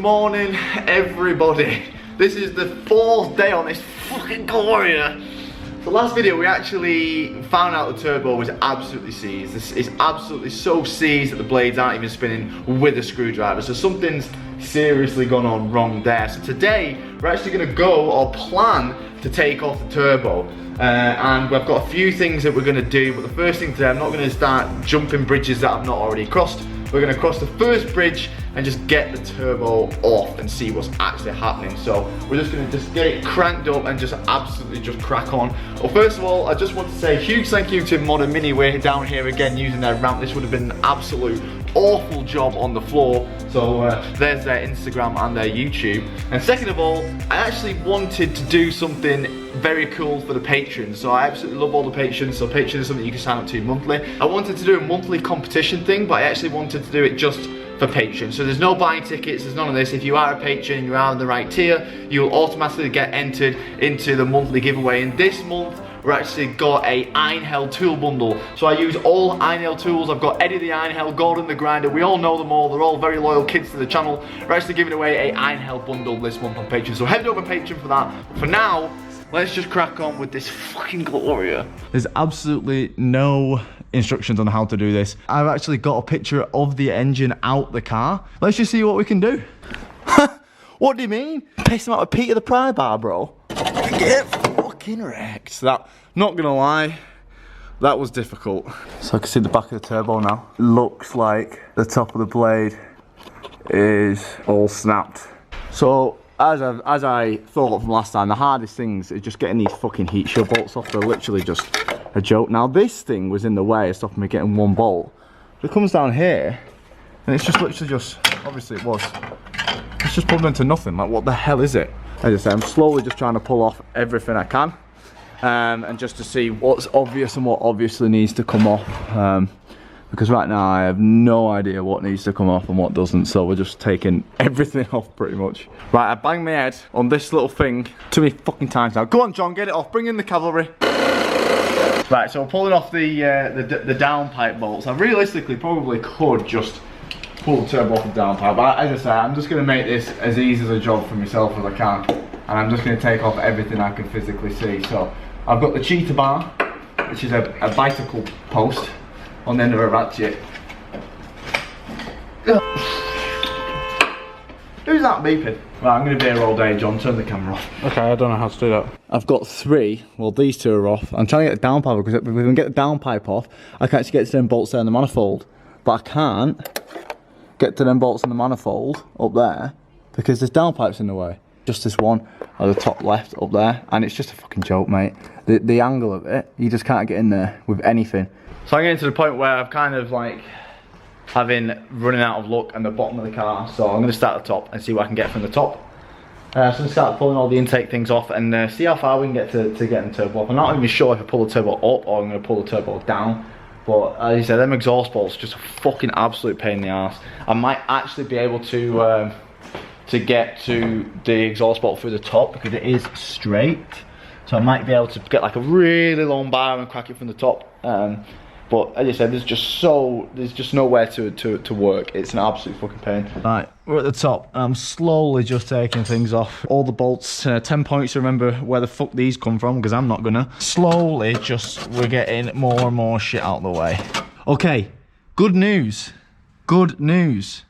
morning, everybody. This is the 4th day on this fucking Gloria. The last video we actually found out the turbo was absolutely seized. This is absolutely so seized that the blades aren't even spinning with a screwdriver. So something's seriously gone on wrong there. So today we're actually going to go or plan to take off the turbo. And we've got a few things that we're going to do, but the first thing today, I'm not going to start jumping bridges that I've not already crossed. We're going to cross the first bridge and just get the turbo off and see what's actually happening. So we're just going to get it cranked up and just absolutely just crack on. Well, first of all, I just want to say a huge thank you to Modern Miniway down here again using their ramp. This would have been an absolute awful job on the floor. So there's their Instagram and their YouTube. And second of all, I actually wanted to do something very cool for the patrons. So I absolutely love all the patrons. So Patreon is something you can sign up to monthly. I wanted to do a monthly competition thing, but I actually wanted to do it just for patrons. So there's no buying tickets, there's none of this. If you are a patron and you are in the right tier, you'll automatically get entered into the monthly giveaway. And this month, we're actually got a Einhell tool bundle. So I use all Einhell tools. I've got Eddie the Einhell, Gordon the Grinder. We all know them all. They're all very loyal kids to the channel. We're actually giving away a Einhell bundle this month on Patreon. So head over to Patreon for that. But for now, let's just crack on with this fucking Gloria. There's absolutely no instructions on how to do this. I've actually got a picture of the engine out the car. Let's just see what we can do. What do you mean? Piss him out with Peter the Pry Bar, bro. Get fucking wrecked. That, not gonna lie, that was difficult. So I can see the back of the turbo now. Looks like the top of the blade is all snapped. So as I thought from last time, the hardest things is just getting these fucking heat shield bolts off. They're literally just a joke. Now this thing was in the way of stopping me getting one bolt. It comes down here and it's just literally just, obviously it was, it's just pulled into nothing. Like, what the hell is it? As I say, I'm slowly just trying to pull off everything I can, and just to see what's obvious and what obviously needs to come off, because right now I have no idea what needs to come off and what doesn't. So we're just taking everything off pretty much. Right, I banged my head on this little thing too many fucking times now. Go on, John, get it off. Bring in the cavalry. Right, so we're pulling off the downpipe bolts. I realistically probably could just pull the turbo off the downpipe, but as I say, I'm just going to make this as easy as a job for myself as I can, and I'm just going to take off everything I can physically see. So I've got the cheetah bar, which is a bicycle post on the end of a ratchet. Who's that beeping? Right, I'm going to be here all day, John. Turn the camera off. Okay, I don't know how to do that. I've got 3. Well, these 2 are off. I'm trying to get the downpipe, because if we can get the downpipe off, I can actually get to them bolts there in the manifold. But I can't get to them bolts in the manifold up there because this downpipe's in the way. Just this one at the top left up there, and it's just a fucking joke, mate. The angle of it, you just can't get in there with anything. So I'm getting to the point where I've kind of like running out of luck on the bottom of the car. So I'm going to start at the top and see what I can get from the top. So I'm going to start pulling all the intake things off and see how far we can get to getting the turbo off. I'm not even sure if I pull the turbo up or I'm going to pull the turbo down. But as you said, them exhaust bolts are just a fucking absolute pain in the arse. I might actually be able to get to the exhaust bolt through the top because it is straight. So I might be able to get like a really long bar and crack it from the top. But as I said, there's just nowhere to work. It's an absolute fucking pain. Right, we're at the top. I'm slowly just taking things off. All the bolts, 10 points to remember where the fuck these come from, because I'm not gonna. Slowly, we're getting more and more shit out of the way. Okay, good news. Good news.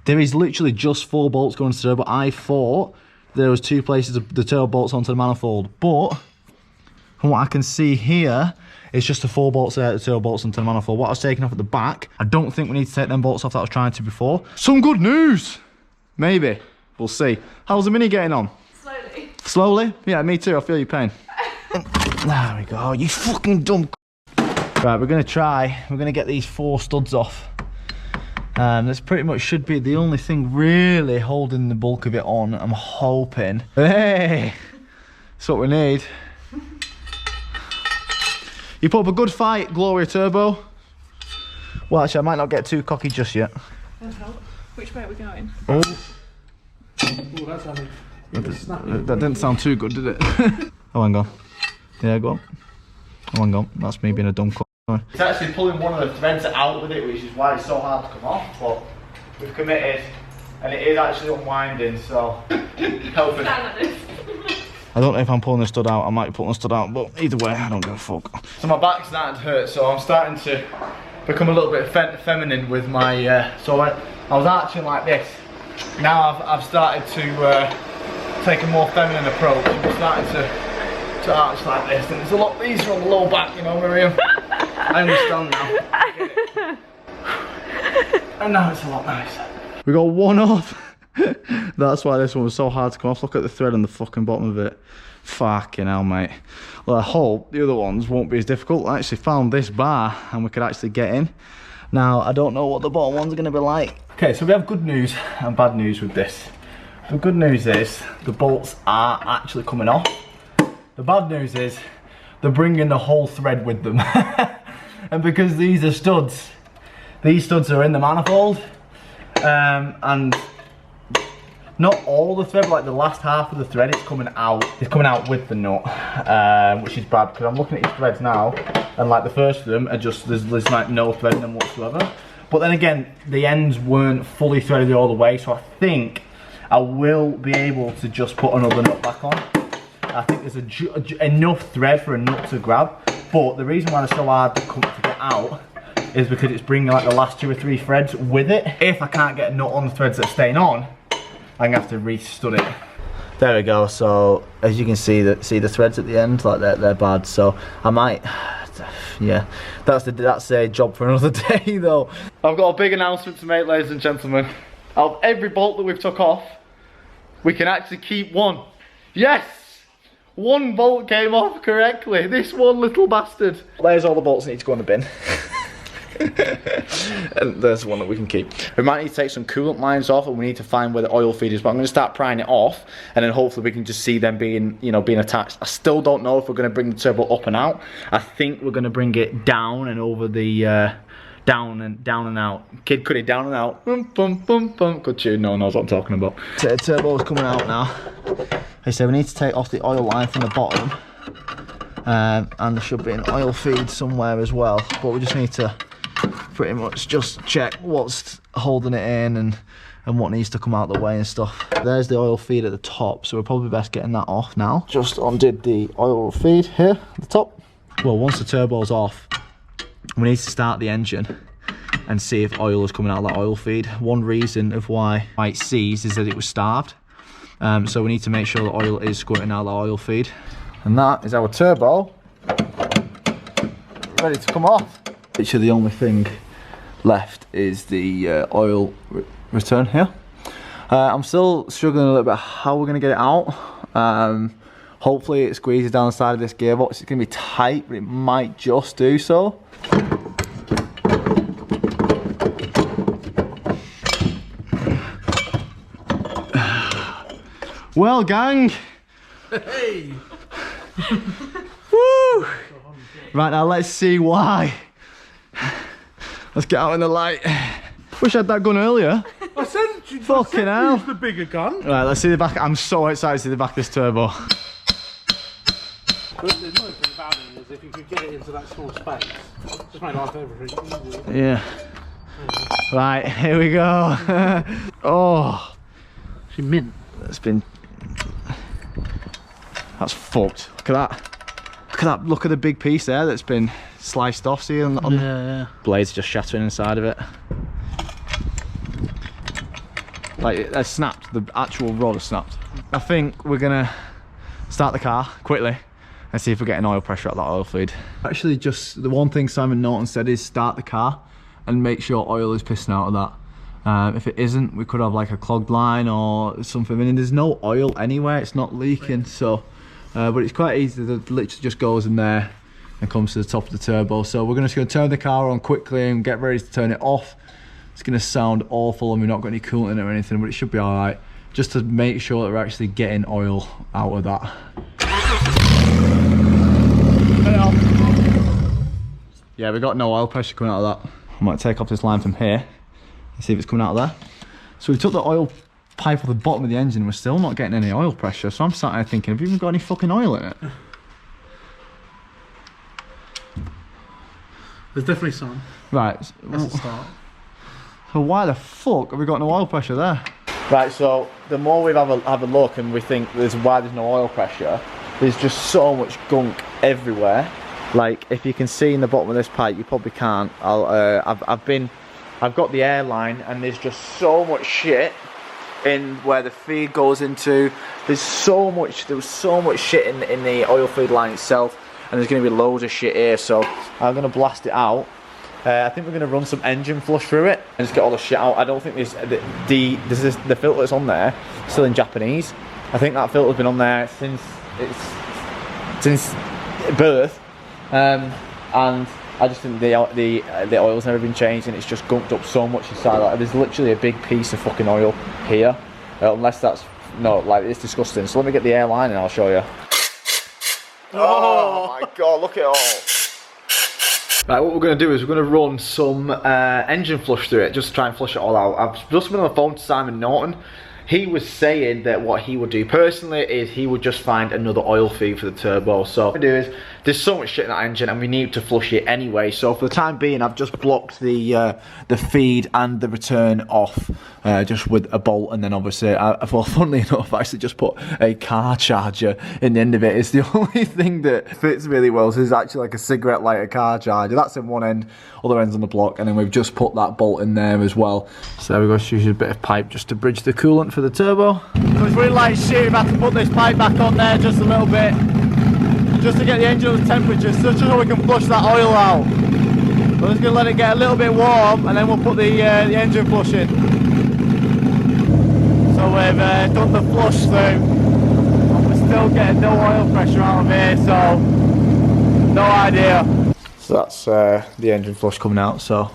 There is literally just 4 bolts going to the turbo. I thought there was 2 places of the turbo bolts onto the manifold, but from what I can see here, it's just the 4 bolts there, the turbo bolts onto the manifold. What I was taking off at the back, I don't think we need to take them bolts off that I was trying to before. Some good news! Maybe. We'll see. How's the Mini getting on? Slowly. Slowly? Yeah, me too. I feel your pain. There we go. You fucking dumb. Right, we're going to try. We're going to get these 4 studs off. This pretty much should be the only thing really holding the bulk of it on. I'm hoping. Hey! That's what we need. You put up a good fight, Gloria Turbo. Well, actually, I might not get too cocky just yet. Which way are we going? Oh. Ooh, that's heavy. That didn't sound too good, did it? Oh, hang on. Yeah, go on. Oh, hang on. That's me being a dumb cunt. It's actually pulling one of the threads out with it, which is why it's so hard to come off. But we've committed and it is actually unwinding, so helping. I don't know if I'm pulling the stud out. I might be pulling the stud out, but either way, I don't give a fuck. So my back's starting to hurt, so I'm starting to become a little bit feminine with my. So I was arching like this. Now I've started to take a more feminine approach. I'm starting to arch like this, and it's a lot easier on the low back, you know, Miriam. I understand now. And now it's a lot nicer. We got one off. That's why this one was so hard to come off. Look at the thread on the fucking bottom of it. Fucking hell, mate. Well, I hope the other ones won't be as difficult. I actually found this bar and we could actually get in. Now, I don't know what the bottom ones are going to be like. Okay, so we have good news and bad news with this. The good news is the bolts are actually coming off. The bad news is they're bringing the whole thread with them. And because these are studs, these studs are in the manifold. And not all the thread, but like the last half of the thread is coming out. It's coming out with the nut, which is bad because I'm looking at these threads now, and like the first of them are just there's like no thread in them whatsoever. But then again, the ends weren't fully threaded all the way, so I think I will be able to just put another nut back on. I think there's enough thread for a nut to grab. But the reason why they're so hard to get out is because it's bringing like the last 2 or 3 threads with it. If I can't get a nut on the threads that are staying on, I'm gonna have to re-stud it. There we go. So as you can see, the threads at the end, like they're bad. So I might, yeah, that's a job for another day though. I've got a big announcement to make, ladies and gentlemen. Out of every bolt that we've took off, we can actually keep one. Yes, one bolt came off correctly. This one little bastard. There's all the bolts that need to go in the bin. And there's one that we can keep. We might need to take some coolant lines off, and we need to find where the oil feed is, but I'm going to start prying it off, and then hopefully we can just see them being, you know, being attached. I still don't know if we're going to bring the turbo up and out. I think we're going to bring it down and over the down and out. Kid Cudi, down and out. Bum, bum, bum, bum. Good tune, no one knows what I'm talking about. So the turbo's coming out now. I said we need to take off the oil line from the bottom, and there should be an oil feed somewhere as well, but we just need to pretty much just check what's holding it in and what needs to come out the way and stuff. There's the oil feed at the top, so we're probably best getting that off now. Just undid the oil feed here at the top. Well, once the turbo's off, we need to start the engine and see if oil is coming out of that oil feed. One reason of why it seized is that it was starved. So we need to make sure the oil is squirting out of the oil feed. And that is our turbo ready to come off. Literally the only thing left is the oil return here. I'm still struggling a little bit how we're going to get it out. Hopefully it squeezes down the side of this gearbox. It's going to be tight, but it might just do so. Well, gang. Hey. Woo. Right, now let's see why. Let's get out in the light. Wish I had that gun earlier. I said you fucking hell. use the bigger gun. Right, let's see the back. I'm so excited to see the back of this turbo. But the annoying thing about it is if you could get it into that small space, just make life everything easier. Yeah. Right, here we go. Oh. She mint. That's been... That's fucked. Look at that. Look at that. Look at the big piece there that's been sliced off. See on yeah. Blades just shattering inside of it. Like it snapped. The actual rod has snapped. I think we're gonna start the car quickly and see if we're getting oil pressure out of that oil feed. Actually, just the one thing Simon Norton said is start the car and make sure oil is pissing out of that. If it isn't, we could have like a clogged line or something. I mean, there's no oil anywhere. It's not leaking, so. But it's quite easy. It literally just goes in there and comes to the top of the turbo. So we're just going to turn the car on quickly and get ready to turn it off. It's going to sound awful and we've not got any coolant in it or anything, but it should be all right. Just to make sure that we're actually getting oil out of that. Yeah, we've got no oil pressure coming out of that. I might take off this line from here and see if it's coming out of there. So we took the oil pipe off the bottom of the engine, we're still not getting any oil pressure. So I'm sat there thinking, have you even got any fucking oil in it? There's definitely some. Right. That's a start. So why the fuck have we got no oil pressure there? Right, so the more we have a look and we think there's why there's no oil pressure, there's just so much gunk everywhere. Like, if you can see in the bottom of this pipe, you probably can't. I've got the air line, and there's just so much shit in where the feed goes into. There was so much shit in the oil feed line itself, and there's going to be loads of shit here. So I'm going to blast it out. I think we're going to run some engine flush through it and just get all the shit out. I don't think there's the filter that's on there still in Japanese. I think that filter's been on there since birth, and I just think the oil's never been changed, and it's just gunked up so much inside. Like, there's literally a big piece of fucking oil here, unless that's like, it's disgusting. So let me get the airline and I'll show you. Oh my god, look at it all. Right, what we're going to do is we're going to run some engine flush through it, just to try and flush it all out. I've just been on the phone to Simon Norton. He was saying that what he would do personally is he would just find another oil feed for the turbo. So what we do is, there's so much shit in that engine and we need to flush it anyway. So for the time being, I've just blocked the feed and the return off just with a bolt, and then obviously, well, funnily enough, I actually just put a car charger in the end of it. It's the only thing that fits really well. So it's actually like a cigarette lighter car charger. That's in one end, other end's on the block, and then we've just put that bolt in there as well. So there we go, just use a bit of pipe just to bridge the coolant for the turbo. So it's really like shit, we've had to put this pipe back on there just a little bit, just to get the engine at the temperature, just so we can flush that oil out. We're just going to let it get a little bit warm, and then we'll put the engine flush in. So we've done the flush through, and we're still getting no oil pressure out of here, so no idea. So that's the engine flush coming out, so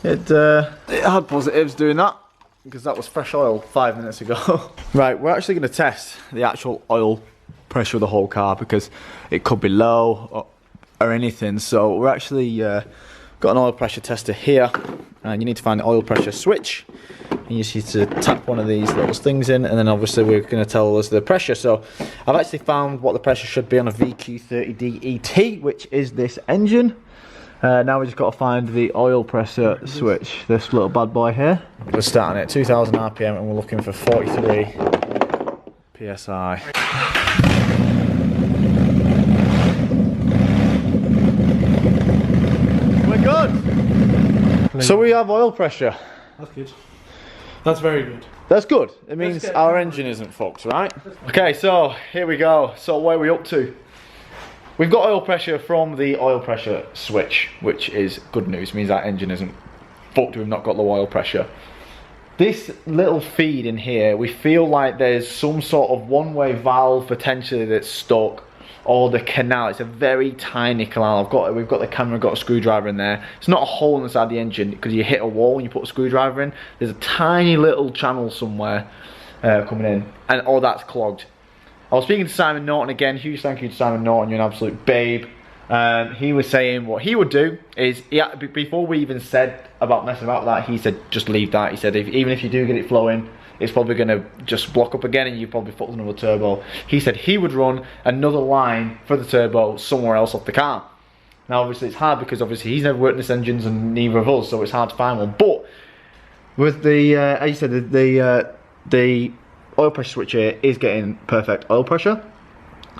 it had positives doing that, because that was fresh oil 5 minutes ago. Right, we're actually going to test the actual oil pressure of the whole car, because it could be low or anything. So we're actually got an oil pressure tester here, and you need to find the oil pressure switch, and you just need to tap one of these little things in, and then obviously we're going to tell us the pressure. So I've actually found what the pressure should be on a VQ30D ET, which is this engine. Now we just got to find the oil pressure switch, this little bad boy here. We're starting at 2000 RPM and we're looking for 43 PSI. We're good. So we have oil pressure. That's good. That's very good. That's good. It means our engine isn't fucked, right? Okay, so here we go. So where are we up to? We've got oil pressure from the oil pressure switch, which is good news. It means our engine isn't fucked, we've not got low oil pressure. This little feed in here, we feel like there's some sort of one-way valve potentially that's stuck, or the canal. It's a very tiny canal. We've got the camera, got a screwdriver in there. It's not a hole inside the engine, because you hit a wall when you put a screwdriver in. There's a tiny little channel somewhere coming in, and all that's clogged. I was speaking to Simon Norton again. Huge thank you to Simon Norton, you're an absolute babe. He was saying what he would do is, before we even said about messing about that, he said just leave that. He said even if you do get it flowing, it's probably going to just block up again and you probably fucked another turbo. He said he would run another line for the turbo somewhere else off the car. Now obviously it's hard, because obviously he's never worked in this engines and neither of us, so it's hard to find one. But with the, as you said, the oil pressure switch here is getting perfect oil pressure.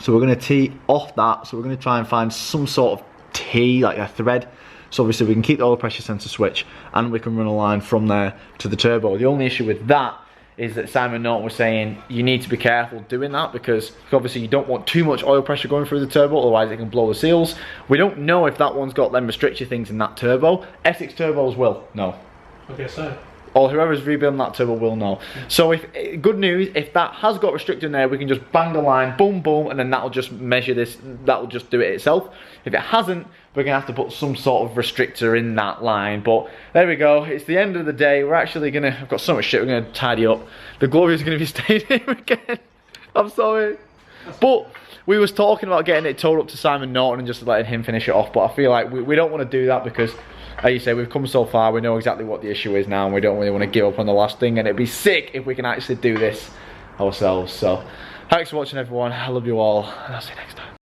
So we're going to tee off that. So we're going to try and find some sort of tee, like a thread. So obviously we can keep the oil pressure sensor switch and we can run a line from there to the turbo. The only issue with that is that Simon Norton was saying you need to be careful doing that, because obviously you don't want too much oil pressure going through the turbo, otherwise it can blow the seals. We don't know if that one's got them restricted things in that turbo. Essex turbos will know. Okay, so. Or whoever's rebuilding that turbo will know. So if good news, if that has got restricted in there, we can just bang the line, boom, boom, and then that'll just measure this, that'll just do it itself. If it hasn't, we're gonna have to put some sort of restrictor in that line. But there we go, it's the end of the day. We're actually gonna, I've got so much shit, we're gonna tidy up. The Gloria's gonna be staying here again. I'm sorry. But we was talking about getting it towed up to Simon Norton and just letting him finish it off, but I feel like we don't want to do that, because as you say, we've come so far, we know exactly what the issue is now, and we don't really want to give up on the last thing, and it'd be sick if we can actually do this ourselves. So thanks for watching everyone, I love you all, and I'll see you next time.